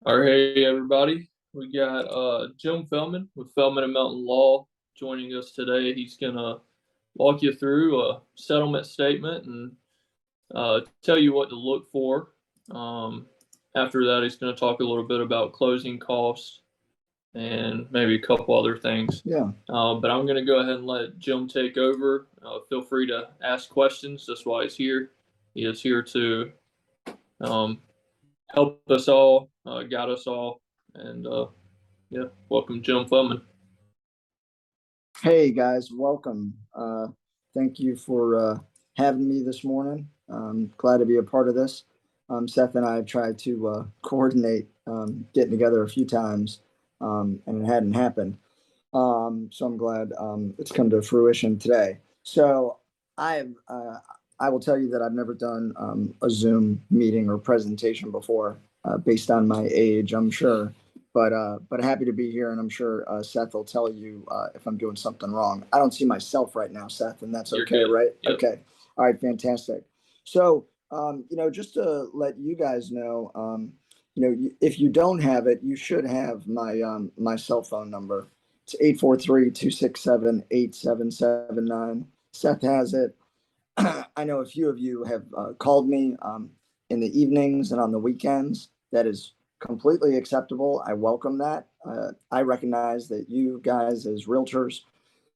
All right, hey everybody. We got Jim Feldman with Feldman and Melton Law joining us today. He's gonna walk you through a settlement statement and tell you what to look for. After that, he's gonna talk a little bit about closing costs and maybe a couple other things. Yeah. But I'm gonna go ahead and let Jim take over. Feel free to ask questions. That's why he's here. He is here to um, help us all, guide us all, and yeah, welcome, Jim Feldman. Hey guys, welcome. Thank you for having me this morning. I'm glad to be a part of this. Seth and I have tried to coordinate getting together a few times, and it hadn't happened. So I'm glad it's come to fruition today. So I've I will tell you that I've never done a Zoom meeting or presentation before, based on my age, I'm sure. But happy to be here, and I'm sure Seth will tell you if I'm doing something wrong. I don't see myself right now, Seth, and that's okay, right? Yep. Okay. All right, fantastic. So just to let you guys know, if you don't have it, you should have my cell phone number. It's 843-267-8779. Seth has it. I know a few of you have called me in the evenings and on the weekends. That is completely acceptable. I welcome that. I recognize that you guys as realtors,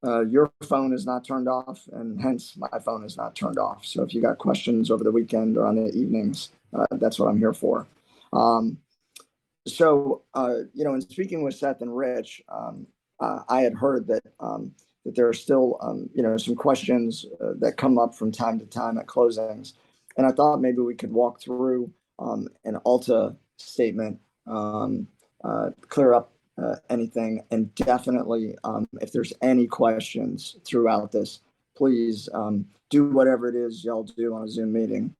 your phone is not turned off, and hence my phone is not turned off. So if you got questions over the weekend or on the evenings, that's what I'm here for. In speaking with Seth and Rich, I had heard that there are still, some questions that come up from time to time at closings, and I thought maybe we could walk through an ALTA statement, clear up anything, and definitely, if there's any questions throughout this, please do whatever it is y'all do on a Zoom meeting.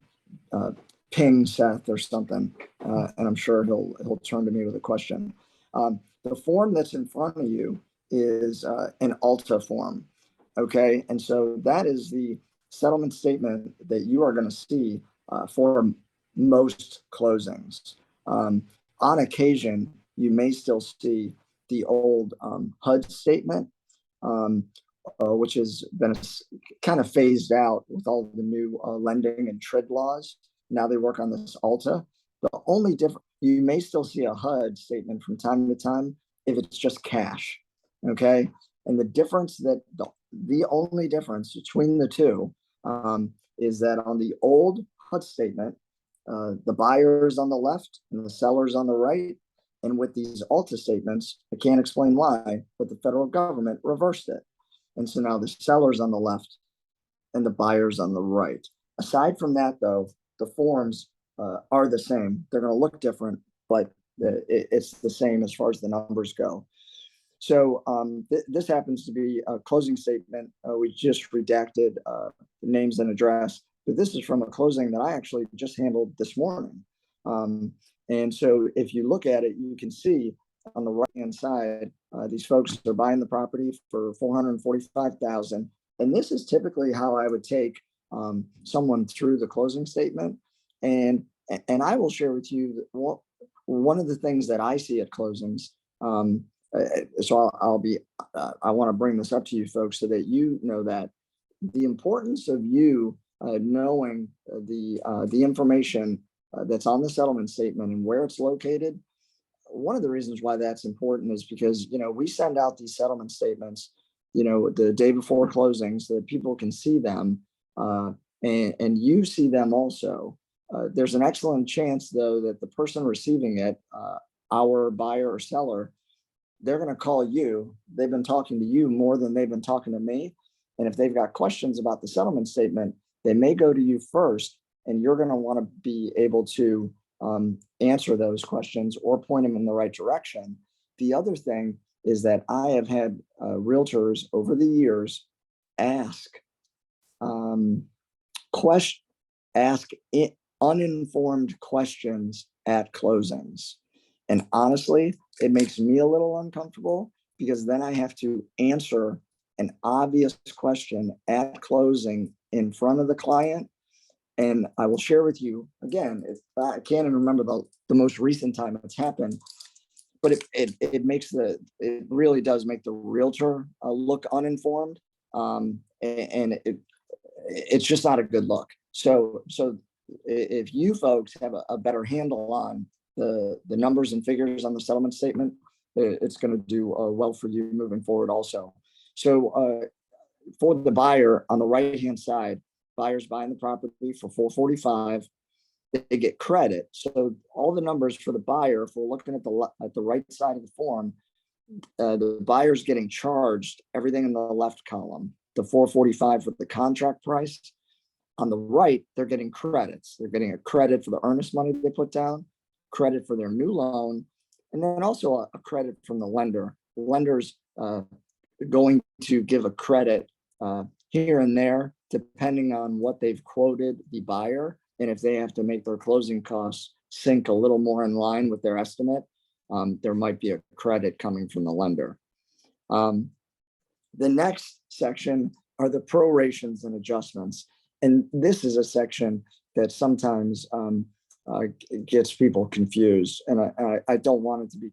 Ping Seth or something, and I'm sure he'll turn to me with a question. The form that's in front of you is an ALTA form, okay? And so that is the settlement statement that you are going to see for most closings. On occasion, you may still see the old HUD statement, which has been kind of phased out with all the new lending and TRID laws. Now they work on this ALTA. The only difference, you may still see a HUD statement from time to time if it's just cash, okay? And the difference the only difference between the two is that on the old HUD statement, the buyers on the left and the sellers on the right. And with these ALTA statements, I can't explain why, but the federal government reversed it. And so now the sellers on the left and the buyers on the right. Aside from that, though, the forms are the same. They're going to look different, but it's the same as far as the numbers go. So this happens to be a closing statement. We just redacted the names and address, but this is from a closing that I actually just handled this morning. And so if you look at it, you can see on the right-hand side, these folks are buying the property for $445,000. And this is typically how I would take someone through the closing statement. And I will share with you that one of the things that I see at closings. So I want to bring this up to you folks so that you know that the importance of you knowing the information that's on the settlement statement and where it's located. One of the reasons why that's important is because, we send out these settlement statements, the day before closings so that people can see them, and you see them also. There's an excellent chance, though, that the person receiving it, our buyer or seller, they're going to call you. They've been talking to you more than they've been talking to me. And if they've got questions about the settlement statement, they may go to you first, and you're going to want to be able to answer those questions or point them in the right direction. The other thing is that I have had realtors over the years ask uninformed questions at closings. And honestly, it makes me a little uncomfortable because then I have to answer an obvious question at closing in front of the client. And I will share with you again, I can't even remember the most recent time it's happened, but it really does make the realtor look uninformed. And it's just not a good look. So if you folks have a better handle on the numbers and figures on the settlement statement, it's going to do well for you moving forward also. So for the buyer on the right hand side, buyers buying the property for 445, they get credit. So all the numbers for the buyer, if we're looking at the right side of the form, the buyer's getting charged everything in the left column, the 445 for the contract price. On the right, they're getting credits. They're getting a credit for the earnest money they put down, credit for their new loan, and then also a credit from the lender. The lender's going to give a credit here and there, depending on what they've quoted the buyer. And if they have to make their closing costs sink a little more in line with their estimate, there might be a credit coming from the lender. The next section are the prorations and adjustments. And this is a section that sometimes gets people confused. And I don't want it to be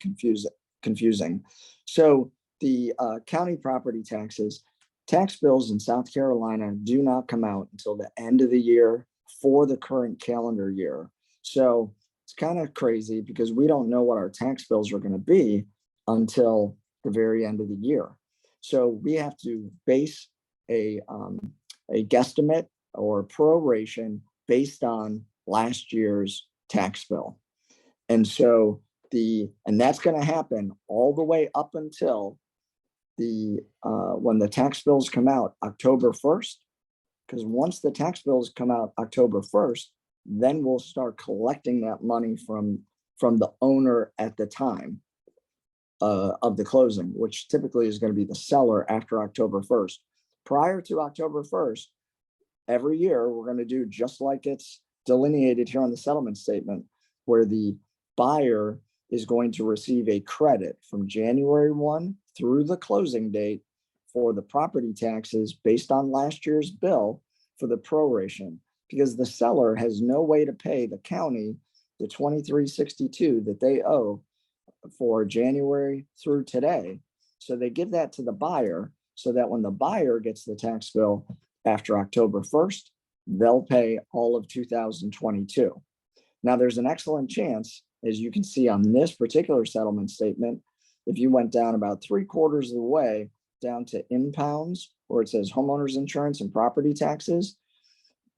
confusing. So the county property taxes, tax bills in South Carolina do not come out until the end of the year for the current calendar year. So it's kind of crazy because we don't know what our tax bills are going to be until the very end of the year. So we have to base a guesstimate or proration based on last year's tax bill. And so that's going to happen all the way up until when the tax bills come out October 1st, because once the tax bills come out October 1st, then we'll start collecting that money from the owner at the time of the closing, which typically is going to be the seller after October 1st. Prior to October 1st, every year we're going to do just like it's delineated here on the settlement statement, where the buyer is going to receive a credit from January 1 through the closing date for the property taxes based on last year's bill for the proration, because the seller has no way to pay the county the $23.62 that they owe for January through today. So they give that to the buyer so that when the buyer gets the tax bill after October 1st, they'll pay all of 2022. Now, there's an excellent chance, as you can see on this particular settlement statement, if you went down about 3/4 of the way down to impounds, where it says homeowners insurance and property taxes,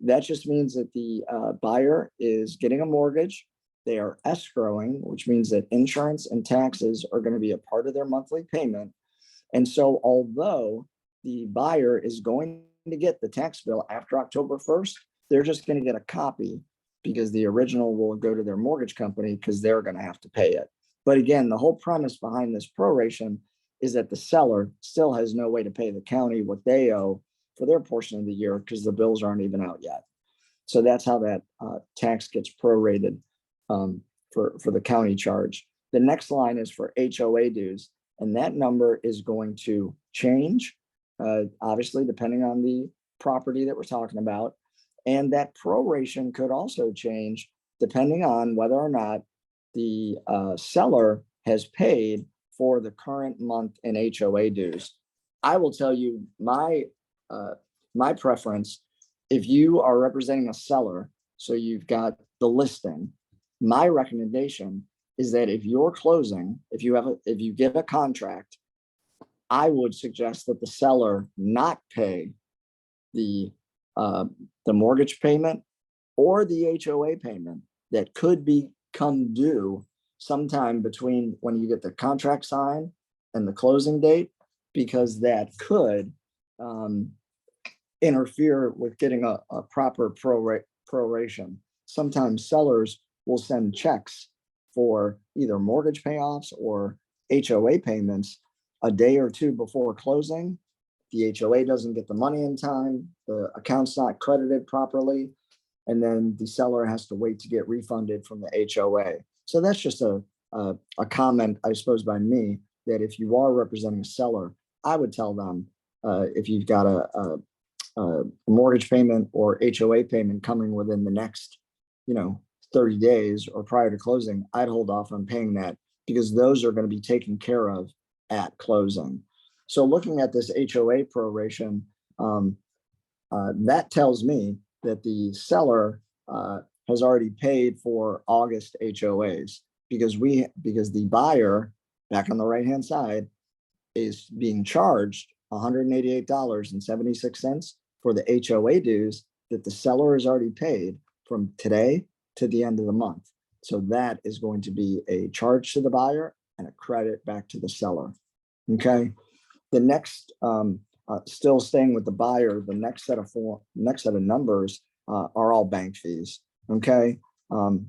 that just means that the buyer is getting a mortgage. They are escrowing, which means that insurance and taxes are going to be a part of their monthly payment. And so although the buyer is going to get the tax bill after October 1st, they're just going to get a copy because the original will go to their mortgage company because they're going to have to pay it. But again, the whole premise behind this proration is that the seller still has no way to pay the county what they owe for their portion of the year because the bills aren't even out yet. So that's how that tax gets prorated for the county charge. The next line is for HOA dues, and that number is going to change, obviously, depending on the property that we're talking about. And that proration could also change depending on whether or not the seller has paid for the current month in HOA dues. I will tell you my preference, if you are representing a seller, so you've got the listing, my recommendation is that if you're closing, if you get a contract, I would suggest that the seller not pay the mortgage payment or the HOA payment that could become due sometime between when you get the contract signed and the closing date, because that could interfere with getting a proper proration. Sometimes sellers will send checks for either mortgage payoffs or HOA payments a day or two before closing. The HOA doesn't get the money in time, the account's not credited properly, and then the seller has to wait to get refunded from the HOA. So that's just a comment, I suppose, by me, that if you are representing a seller, I would tell them if you've got mortgage payment or HOA payment coming within the next, 30 days or prior to closing, I'd hold off on paying that because those are going to be taken care of at closing. So looking at this HOA proration, that tells me that the seller has already paid for August HOAs because the buyer back on the right-hand side is being charged $188.76 for the HOA dues that the seller has already paid from today to the end of the month. So that is going to be a charge to the buyer and a credit back to the seller. Okay. The next, still staying with the buyer, the next set of numbers are all bank fees. Okay.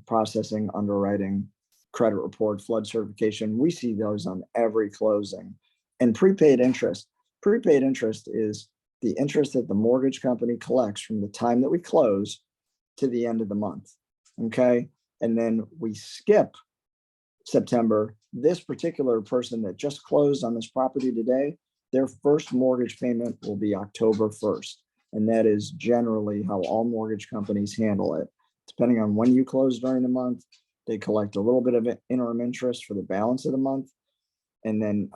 Processing, underwriting, credit report, flood certification. We see those on every closing. And prepaid interest. Prepaid interest is the interest that the mortgage company collects from the time that we close to the end of the month. Okay. And then we skip September. This particular person that just closed on this property today, their first mortgage payment will be October 1st. And that is generally how all mortgage companies handle it. Depending on when you close during the month, they collect a little bit of interim interest for the balance of the month. And then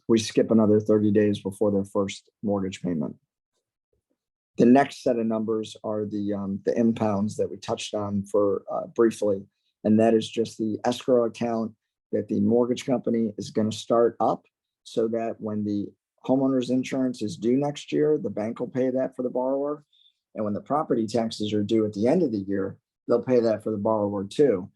we skip another 30 days before their first mortgage payment. The next set of numbers are the impounds that we touched on for briefly. And that is just the escrow account that the mortgage company is going to start up so that when the homeowner's insurance is due next year, the bank will pay that for the borrower. And when the property taxes are due at the end of the year, they'll pay that for the borrower too.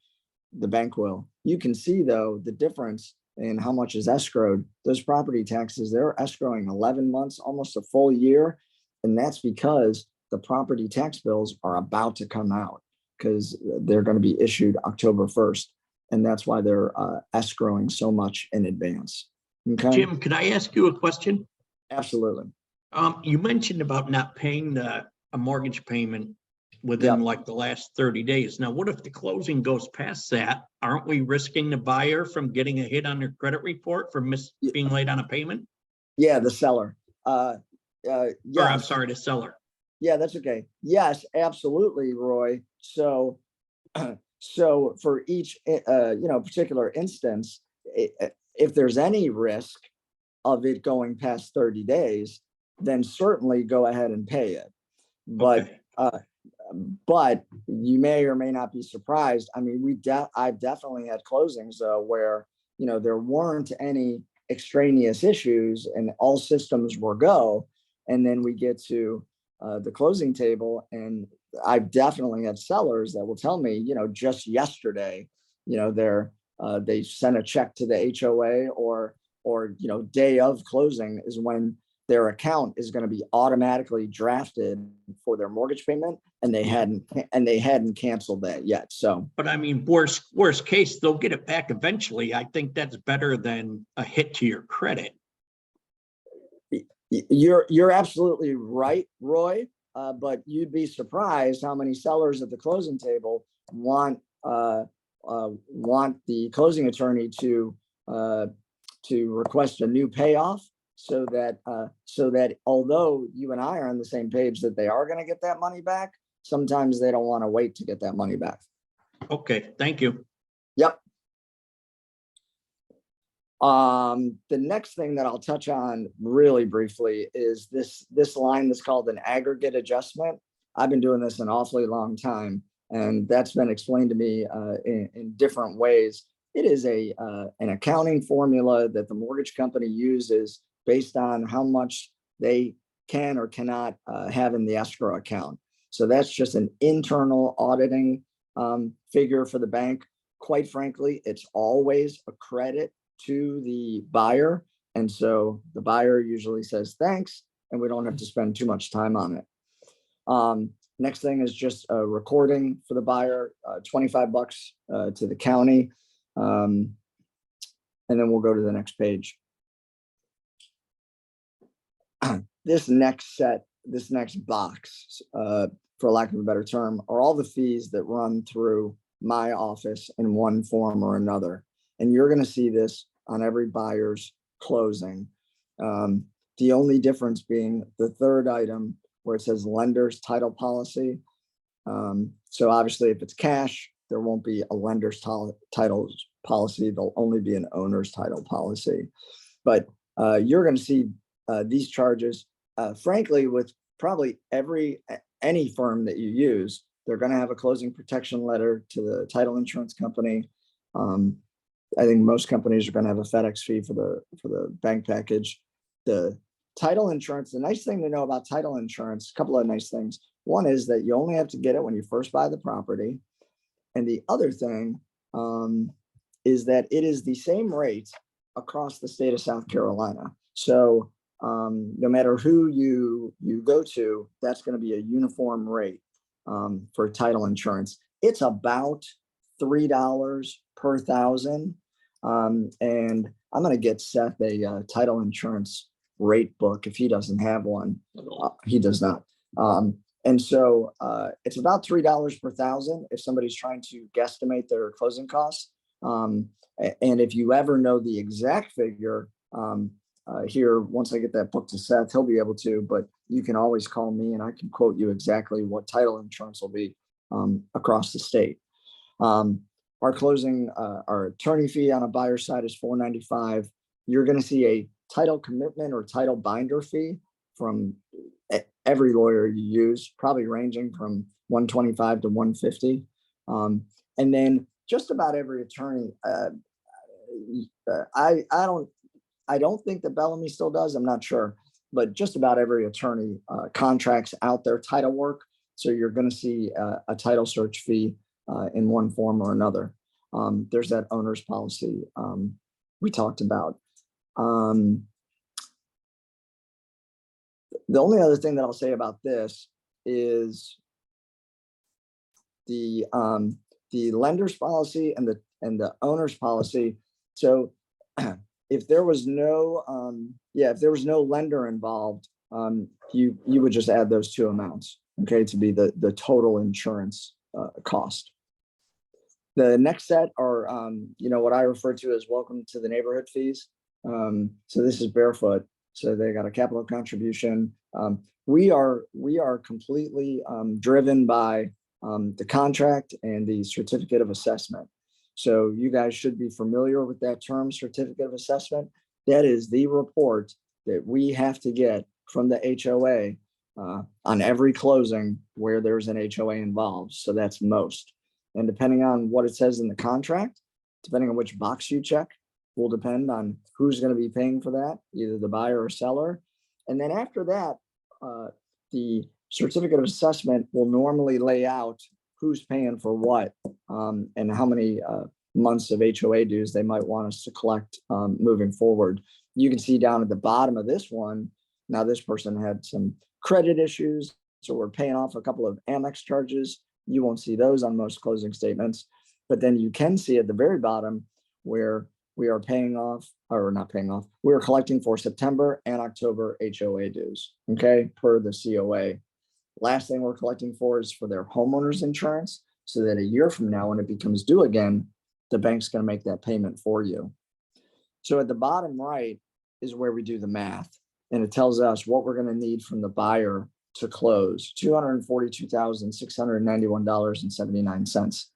The bank will. You can see though, the difference in how much is escrowed. Those property taxes, they're escrowing 11 months, almost a full year. And that's because the property tax bills are about to come out because they're going to be issued October 1st. And that's why they're escrowing so much in advance. Okay. Jim, could I ask you a question? Absolutely. You mentioned about not paying a mortgage payment within like the last 30 days. Now, what if the closing goes past that? Aren't we risking the buyer from getting a hit on their credit report for being late on a payment? Yeah, the seller. Or I'm sorry, the seller. Yeah, that's okay. Yes, absolutely, Roy. So for each particular instance, if there's any risk of it going past 30 days, then certainly go ahead and pay it. But but you may or may not be surprised. I mean, I've definitely had closings where there weren't any extraneous issues and all systems were go, and then we get to the closing table, and I've definitely had sellers that will tell me, just yesterday, they sent a check to the HOA or day of closing is when their account is going to be automatically drafted for their mortgage payment, and they hadn't canceled that yet. So, but I mean, worst case, they'll get it back eventually. I think that's better than a hit to your credit. You're absolutely right, Roy. But you'd be surprised how many sellers at the closing table want the closing attorney to request a new payoff, so that although you and I are on the same page that they are going to get that money back, sometimes they don't want to wait to get that money back. Okay, thank you. Yep. The next thing that I'll touch on really briefly is this line that's called an aggregate adjustment. I've been doing this an awfully long time, and that's been explained to me in different ways. It is an accounting formula that the mortgage company uses based on how much they can or cannot have in the escrow account. So that's just an internal auditing figure for the bank. Quite frankly, it's always a credit to the buyer. And so the buyer usually says thanks, and we don't have to spend too much time on it. Next thing is just a recording for the buyer, $25 to the county. And then we'll go to the next page. This next box, for lack of a better term, are all the fees that run through my office in one form or another. And you're going to see this on every buyer's closing. The only difference being the third item where it says lender's title policy. So obviously if it's cash, there won't be a lender's title policy. There'll only be an owner's title policy. But you're going to see these charges, frankly, with probably any firm that you use. They're going to have a closing protection letter to the title insurance company. I think most companies are going to have a FedEx fee for the bank package. The title insurance, the nice thing to know about title insurance, a couple of nice things. One is that you only have to get it when you first buy the property. And the other thing is that it is the same rate across the state of South Carolina. So no matter who you go to, that's going to be a uniform rate for title insurance. It's about $3 per thousand. And I'm going to get Seth a title insurance rate book if he doesn't have one. He does not. And so it's about $3 per thousand if somebody's trying to guesstimate their closing costs. And if you ever know the exact figure, here, once I get that book to Seth, he'll be able to, but you can always call me and I can quote you exactly what title insurance will be across the state. Our closing, our attorney fee on a buyer side is $4.95. You're going to see a title commitment or title binder fee from every lawyer you use, probably ranging from $125 to $150. And then just about every attorney, I don't think that Bellamy still does. I'm not sure, but just about every attorney contracts out their title work. So you're going to see a title search fee in one form or another. There's that owner's policy we talked about. The only other thing that I'll say about this is the lender's policy and the owner's policy. So if there was no lender involved, you would just add those two amounts, okay, to be the total insurance cost. The next set are what I refer to as welcome to the neighborhood fees. So this is Barefoot. So they got a capital contribution. We are completely driven by the contract and the certificate of assessment. So you guys should be familiar with that term, certificate of assessment. That is the report that we have to get from the HOA on every closing where there's an HOA involved. So that's most. And depending on what it says in the contract, depending on which box you check, will depend on who's going to be paying for that, either the buyer or seller. And then after that, the certificate of assessment will normally lay out who's paying for what and how many months of HOA dues they might want us to collect moving forward. You can see down at the bottom of this one, now this person had some credit issues, so we're paying off a couple of Amex charges. You won't see those on most closing statements, but then you can see at the very bottom where we are paying off, or not paying off, we're collecting for September and October HOA dues, okay, per the COA. Last thing we're collecting for is for their homeowner's insurance, so that a year from now, when it becomes due again, the bank's going to make that payment for you. So at the bottom right is where we do the math, and it tells us what we're going to need from the buyer to close, $242,691.79.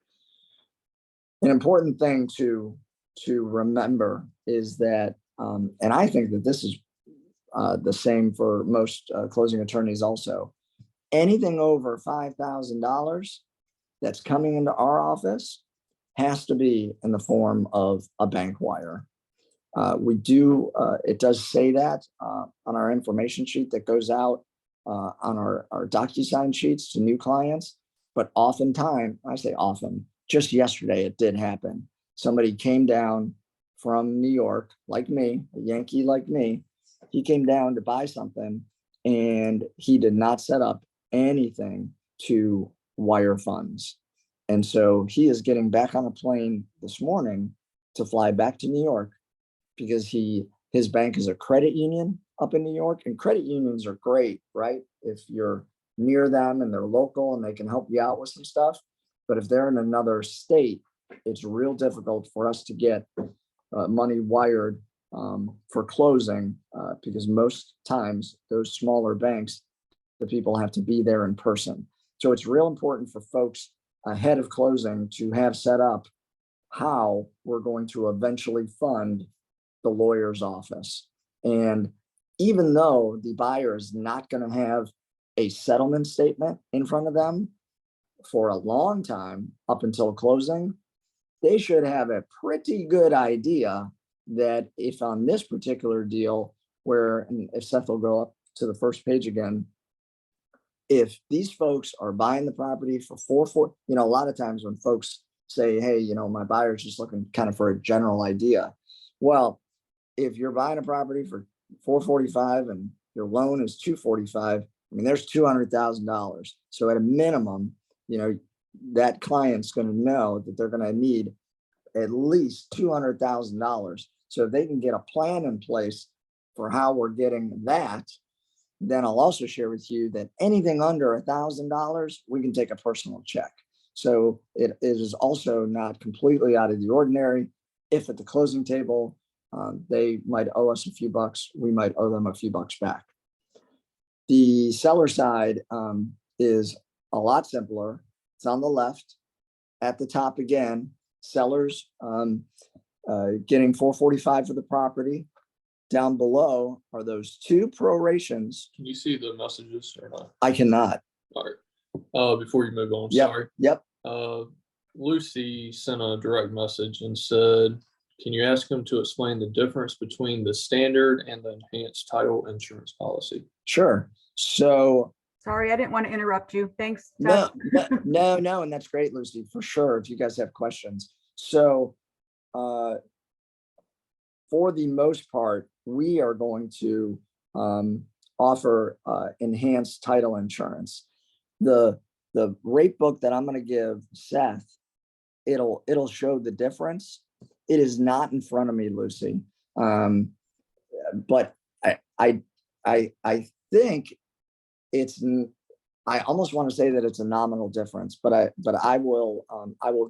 An important thing to remember is that, and I think that this is the same for most closing attorneys also, anything over $5,000 that's coming into our office has to be in the form of a bank wire. It does say that on our information sheet that goes out on our DocuSign sheets to new clients, but oftentimes, I say often, just yesterday it did happen. Somebody came down from New York, like me, a Yankee like me. He came down to buy something and he did not set up anything to wire funds. And so he is getting back on a plane this morning to fly back to New York because his bank is a credit union up in New York, and credit unions are great, right? If you're near them and they're local and they can help you out with some stuff. But if they're in another state, it's real difficult for us to get money wired for closing because most times those smaller banks the people have to be there in person. So it's real important for folks ahead of closing to have set up how we're going to eventually fund the lawyer's office. And even though the buyer is not going to have a settlement statement in front of them for a long time up until closing, they should have a pretty good idea that if on this particular deal, where, and if Seth will go up to the first page again, if these folks are buying the property for 440, a lot of times when folks say, hey, my buyer's just looking kind of for a general idea. Well, if you're buying a property for 445 and your loan is 245, there's $200,000. So at a minimum, that client's going to know that they're going to need at least $200,000. So if they can get a plan in place for how we're getting that, then I'll also share with you that anything under $1,000, we can take a personal check. So it is also not completely out of the ordinary. If at the closing table, they might owe us a few bucks, we might owe them a few bucks back. The seller side is a lot simpler. It's on the left. At the top again, sellers getting 445 for the property. Down below are those two prorations. Can you see the messages or not? I cannot. All right. Before you move on, Yep. sorry. Yep. Lucy sent a direct message and said, can you ask him to explain the difference between the standard and the enhanced title insurance policy? Sure. So sorry, I didn't want to interrupt you. Thanks. no, and that's great, Lucy, for sure. If you guys have questions. So for the most part, we are going to offer enhanced title insurance. The rate book that I'm going to give Seth, it'll show the difference. It is not in front of me, Lucy, but I think it's. I almost want to say that it's a nominal difference, but I will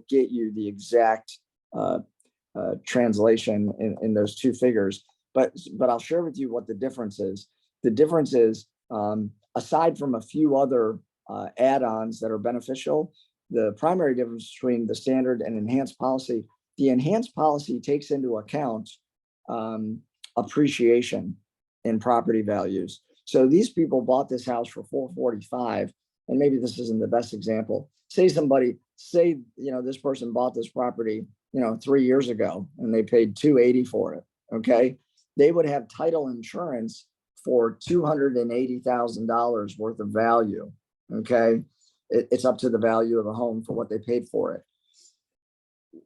get you the exact translation in those two figures. But I'll share with you what the difference is. The difference is, aside from a few other add-ons that are beneficial, the primary difference between the standard and enhanced policy, the enhanced policy takes into account appreciation in property values. So these people bought this house for 445, and maybe this isn't the best example. Say this person bought this property 3 years ago and they paid $280 for it. Okay, they would have title insurance for $280,000 worth of value. Okay, it's up to the value of the home for what they paid for it.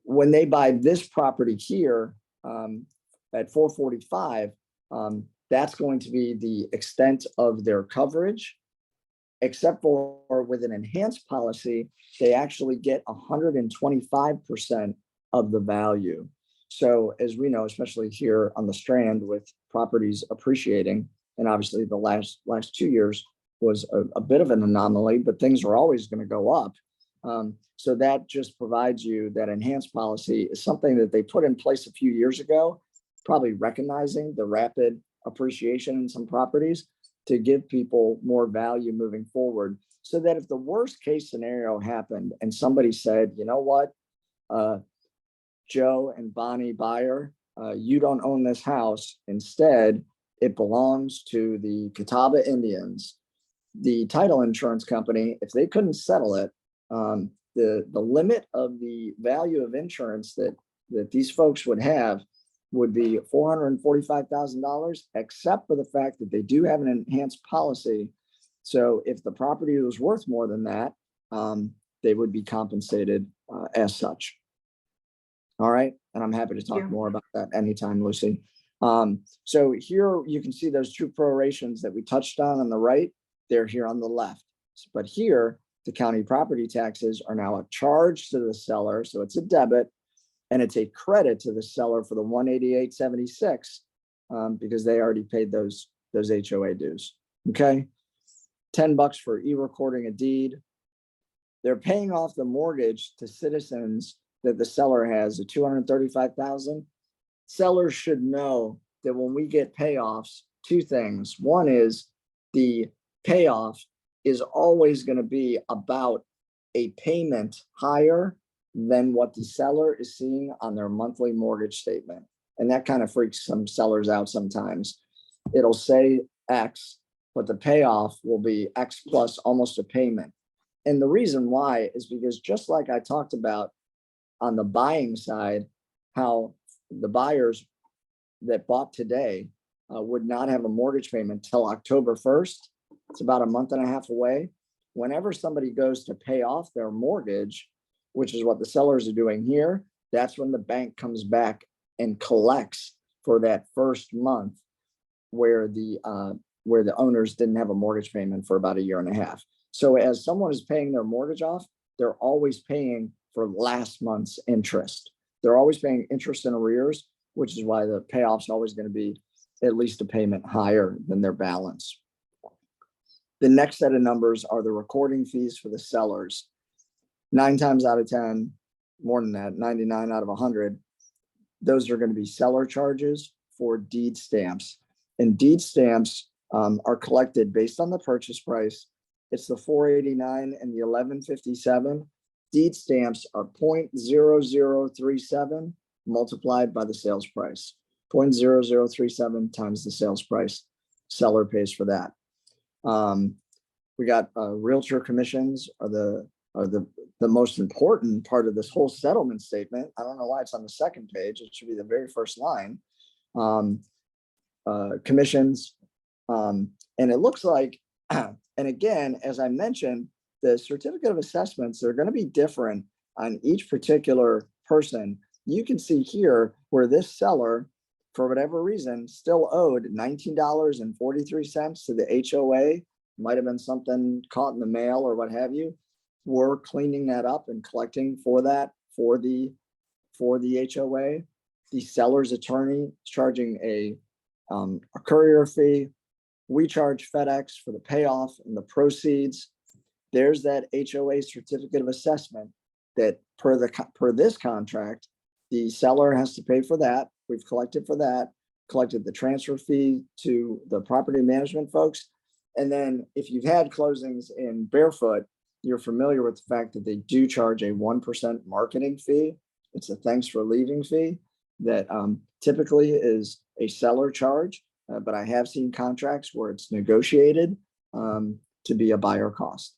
When they buy this property here at 445, that's going to be the extent of their coverage, except for with an enhanced policy, they actually get 125% of the value. So as we know, especially here on the Strand with properties appreciating, and obviously the last 2 years was a bit of an anomaly, but things are always going to go up. So that just provides you that enhanced policy is something that they put in place a few years ago, probably recognizing the rapid appreciation in some properties to give people more value moving forward, so that if the worst case scenario happened and somebody said, you know what, Joe and Bonnie buyer, you don't own this house. Instead, it belongs to the Catawba Indians. The title insurance company, if they couldn't settle it, the limit of the value of insurance that these folks would have would be $445,000, except for the fact that they do have an enhanced policy. So if the property was worth more than that, they would be compensated as such. All right, and I'm happy to talk more about that anytime, Lucy. So here you can see those two prorations that we touched on the right. They're here on the left. But here, the county property taxes are now a charge to the seller, so it's a debit, and it's a credit to the seller for the $188.76 because they already paid those HOA dues. Okay, $10 for e-recording a deed. They're paying off the mortgage to Citizens that the seller has at $235,000. Sellers should know that when we get payoffs, two things. One is the payoff is always going to be about a payment higher than what the seller is seeing on their monthly mortgage statement. And that kind of freaks some sellers out sometimes. It'll say X, but the payoff will be X plus almost a payment. And the reason why is because, just like I talked about on the buying side, how the buyers that bought today would not have a mortgage payment till October 1st. It's about a month and a half away. Whenever somebody goes to pay off their mortgage, which is what the sellers are doing here, that's when the bank comes back and collects for that first month where the owners didn't have a mortgage payment for about a year and a half. So as someone is paying their mortgage off, they're always paying for last month's interest. They're always paying interest in arrears, which is why the payoff's always going to be at least a payment higher than their balance. The next set of numbers are the recording fees for the sellers. 9 times out of 10, more than that, 99 out of 100, those are going to be seller charges for deed stamps. And deed stamps are collected based on the purchase price. It's the 489 and the 1157. Deed stamps are 0.0037 multiplied by the sales price. 0.0037 times the sales price. Seller pays for that. We got realtor commissions are the most important part of this whole settlement statement. I don't know why it's on the second page. It should be the very first line. Commissions, and it looks like, and again, as I mentioned, the certificate of assessments are going to be different on each particular person. You can see here where this seller, for whatever reason, still owed $19.43 to the HOA. Might have been something caught in the mail or what have you. We're cleaning that up and collecting for that for the HOA. The seller's attorney is charging a courier fee. We charge FedEx for the payoff and the proceeds. There's that HOA certificate of assessment that per this contract, the seller has to pay for that. We've collected for that, collected the transfer fee to the property management folks. And then if you've had closings in Barefoot, you're familiar with the fact that they do charge a 1% marketing fee. It's a thanks for leaving fee that typically is a seller charge, but I have seen contracts where it's negotiated to be a buyer cost.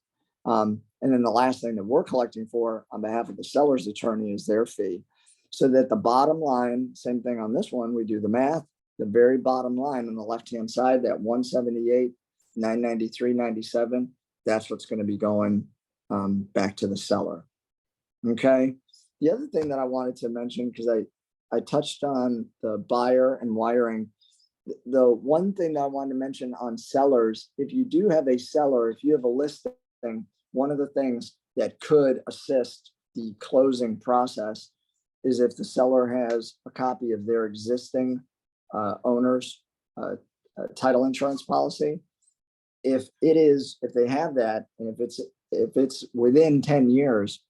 And then the last thing that we're collecting for on behalf of the seller's attorney is their fee. So that the bottom line, same thing on this one, we do the math, the very bottom line on the left-hand side, that 178, 993.97, that's what's going to be going back to the seller. Okay. The other thing that I wanted to mention, because I touched on the buyer and wiring, the one thing that I wanted to mention on sellers, if you do have a seller, if you have a listing, one of the things that could assist the closing process is if the seller has a copy of their existing owner's title insurance policy. If they have that, and if it's within 10 years,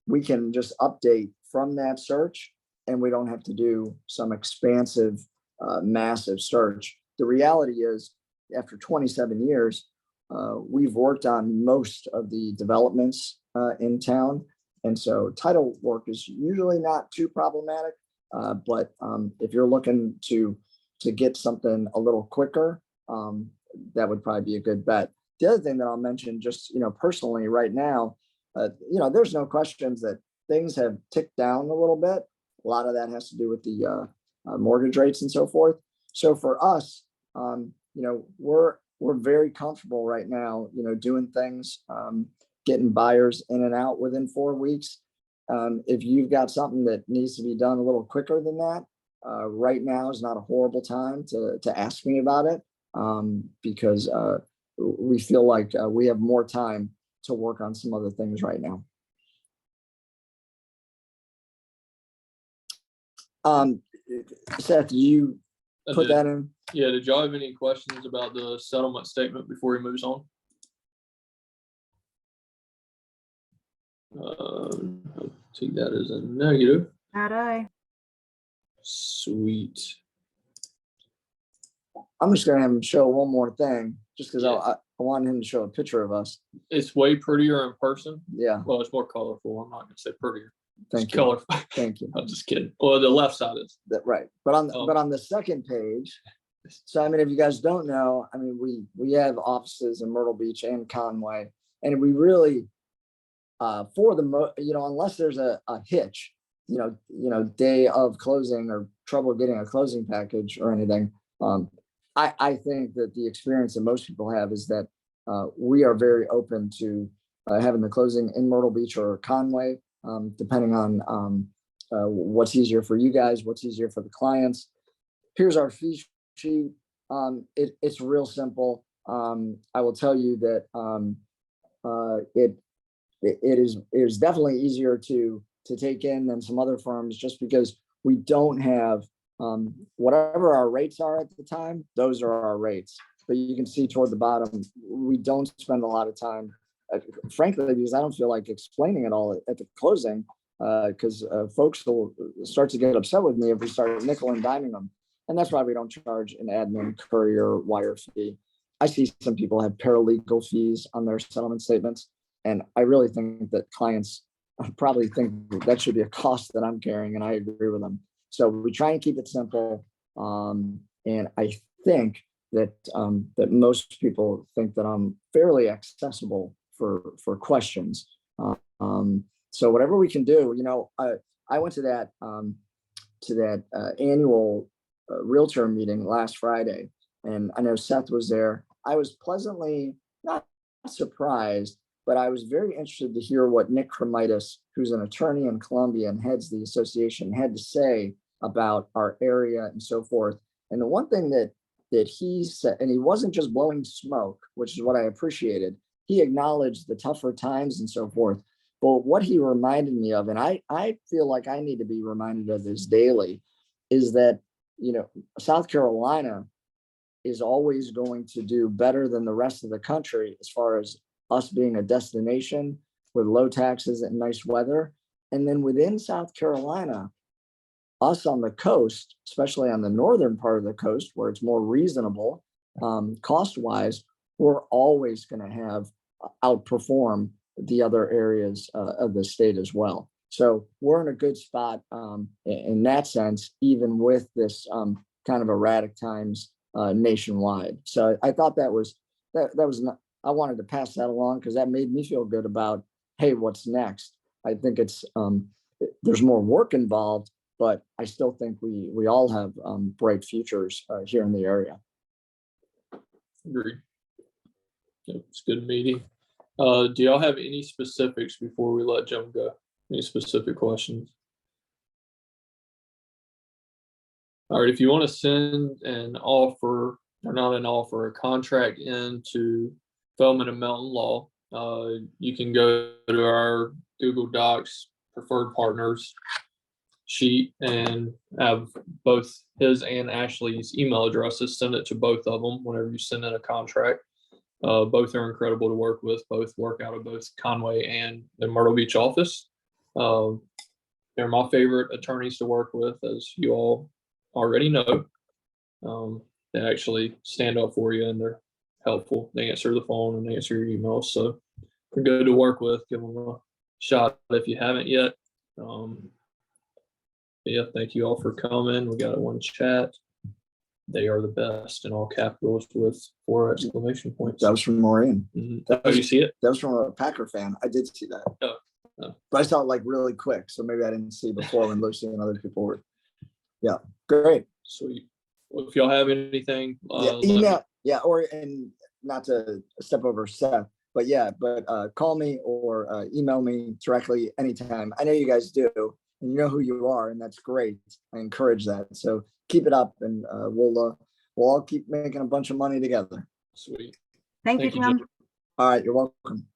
we can just update from that search, and we don't have to do some expansive, massive search. The reality is, after 27 years, we've worked on most of the developments in town. And so title work is usually not too problematic, but if you're looking to get something a little quicker, that would probably be a good bet. The other thing that I'll mention, just personally right now, there's no questions that things have ticked down a little bit. A lot of that has to do with the mortgage rates and so forth. So for us, we're very comfortable right now, doing things, getting buyers in and out within 4 weeks. If you've got something that needs to be done a little quicker than that, right now is not a horrible time to ask me about it, because we feel like we have more time to work on some other things right now. Seth, you put that in? Yeah, did y'all have any questions about the settlement statement before he moves on? I'll take that as a negative. Not I. Sweet. I'm just going to have him show one more thing, just because Yeah. I wanted him to show a picture of us. It's way prettier in person. Yeah, Well, it's more colorful. I'm not gonna say prettier. thank It's you. colorful. Thank you. I'm just kidding. Well, the left side is. Right. But on Oh. but on the second page, so I mean, if you guys don't know, I mean, we have offices in Myrtle Beach and Conway, and we really, for the unless there's a hitch, day of closing or trouble getting a closing package or anything, I think that the experience that most people have is that we are very open to having the closing in Myrtle Beach or Conway, depending on what's easier for you guys, what's easier for the clients. Here's our fee sheet. It's real simple. I will tell you that it is definitely easier to take in than some other firms, just because we don't have whatever our rates are at the time, those are our rates. But you can see toward the bottom, we don't spend a lot of time, frankly, because I don't feel like explaining it all at the closing, because folks will start to get upset with me if we start nickel and diming them. And that's why we don't charge an admin, courier, wire fee. I see some people have paralegal fees on their settlement statements. And I really think that clients probably think that should be a cost that I'm carrying, and I agree with them. So we try and keep it simple. And I think that that most people think that I'm fairly accessible for questions. So whatever we can do, I went to that annual realtor meeting last Friday, and I know Seth was there. I was pleasantly not surprised, but I was very interested to hear what Nick Cremitis, who's an attorney in Columbia and heads the association, had to say about our area and so forth. And the one thing that he said, and he wasn't just blowing smoke, which is what I appreciated, he acknowledged the tougher times and so forth. But what he reminded me of, and I feel like I need to be reminded of this daily, is that, South Carolina is always going to do better than the rest of the country as far as us being a destination with low taxes and nice weather. And then within South Carolina, us on the coast, especially on the northern part of the coast where it's more reasonable cost-wise, we're always going to have outperform the other areas of the state as well. So we're in a good spot in that sense, even with this kind of erratic times nationwide. So I thought that was not, I wanted to pass that along because that made me feel good about, hey, what's next? I think it's there's more work involved, but I still think we all have bright futures here in the area. Agreed. Yep, it's good meeting. Do y'all have any specifics before we let Jim go? Any specific questions? All right, if you want to send an offer, or not an offer, a contract into Feldman and Melton Law, you can go to our Google Docs preferred partners sheet and have both his and Ashley's email addresses. Send it to both of them whenever you send in a contract. Both are incredible to work with. Both work out of both Conway and the Myrtle Beach office. They're my favorite attorneys to work with, as you all already know. They actually stand up for you and they're helpful. They answer the phone and they answer your emails. So they're good to work with. Give them a shot if you haven't yet. Yeah, thank you all for coming. We got one chat. They are the best in all capitals with 4 exclamation points. That was from Maureen. Mm-hmm. Oh, you see it? That was from a Packer fan. I did see that. Oh. But I saw it like really quick. So maybe I didn't see before when Lucy and other people were. Yeah, great. Sweet. Well, if y'all have anything, email. Yeah, and not to step over Seth, but call me or email me directly anytime. I know you guys do, and you know who you are, and that's great. I encourage that. So keep it up, and we'll all keep making a bunch of money together. Sweet. Thank you, Jim. All right, you're welcome.